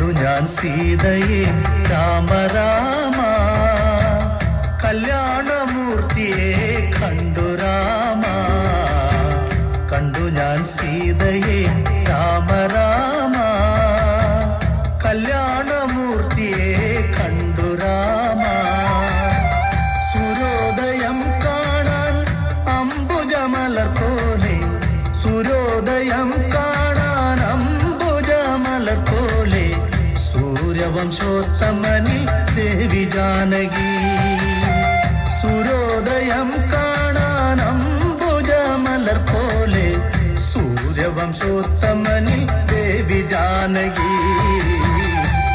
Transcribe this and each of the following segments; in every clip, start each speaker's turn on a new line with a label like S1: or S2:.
S1: കണ്ടു ഞാൻ സീതയെ രാമ രാമ, കല്യാണമൂർത്തിയെ കണ്ടു രാമ. കണ്ടു ഞാൻ സീതയെ രാമ രാമ, കല്യാണമൂർത്തിയെ കണ്ടു രാമ. സൂര്യോദയം കാണാൻ അംബുജമലർ പോലെ, സൂര്യോദയം കാണാൻ അംബുജമലർ പോലെ, സൂര്യവംശോത്തമനിൽ ദേവി ജാനകി. സൂര്യോദയം കാണാൻ അംബുജമലർ പോലെ, സൂര്യവംശോത്തമനിൽ ദേവി ജാനകി.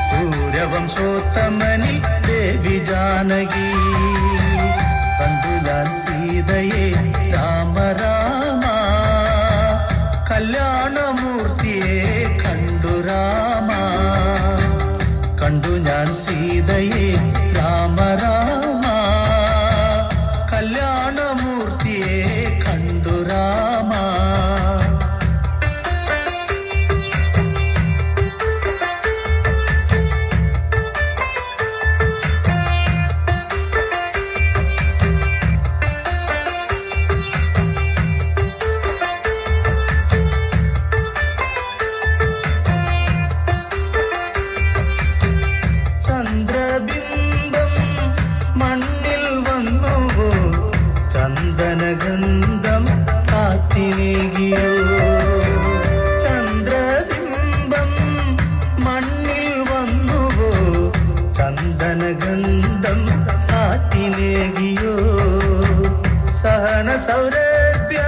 S1: സൂര്യവംശോത്തമനിൽ ദേവി ജാനകി. കണ്ടു ഞാൻ സീതയെ രാമ രാമ, കല്യാണമൂർത്തിയെ കണ്ടു രാമ. കണ്ടു ഞാൻ സീതയെ രാമ രാമ, കല്യാണമൂർത്തിയെ കണ്ടു രാമ. ചന്ദ്രബിംബം മണ്ണിൽ വന്നുവോ, ചന്ദനഗന്ധം കാറ്റിനേകിയോ. ചന്ദ്രബിംബം മണ്ണിൽ വന്നുവോ, ചന്ദനഗന്ധം കാറ്റിനേകിയോ. സഹന സൗരഭ്യ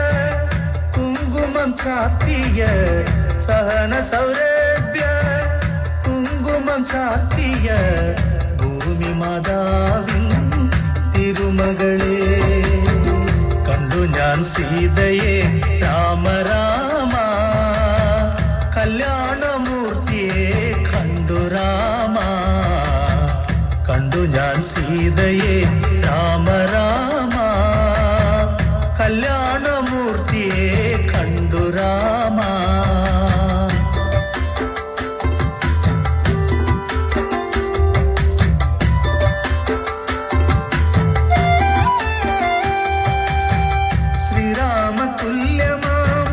S1: കുങ്കുമം ചാർത്തിയ, സഹന സൗരഭ്യ കുങ്കുമം ചാർത്തിയ ഭൂമി മാതാവിൻ തിരുമകളെ. കണ്ടു ഞാൻ സീതയെ രാമ രാമ, കല്യാണമൂർത്തിയെ കണ്ടു രാമ. കണ്ടു ഞാൻ സീതയെ രാമ രാമ, കല്യാണമൂർത്തിയെ കണ്ടു രാമ. ശ്രീരാമതുല്യമാം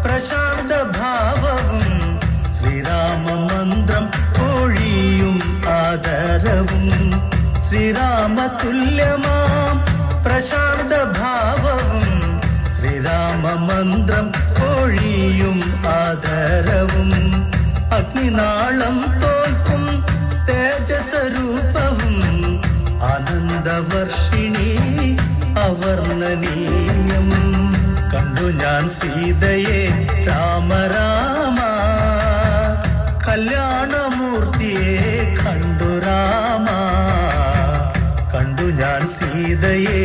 S1: പ്രശാന്ത ഭാവവും, ശ്രീരാമമന്ത്രം ഒഴിയും ആദരവും. ശ്രീരാമതുല്യമാം പ്രശാന്ത ഭാവവും, ശ്രീരാമമന്ത്രം ഒഴിയും ആദരവും. അഗ്നിനാളം തോൽക്കും തേജസ്വരൂപവും, ആനന്ദവർഷിണി അവർണ്ണനീയം. കണ്ടു ഞാൻ സീതയെ രാമ രാമ, കല്യാണമൂർത്തിയെ കണ്ടു രാമ. കണ്ടു ഞാൻ സീതയെ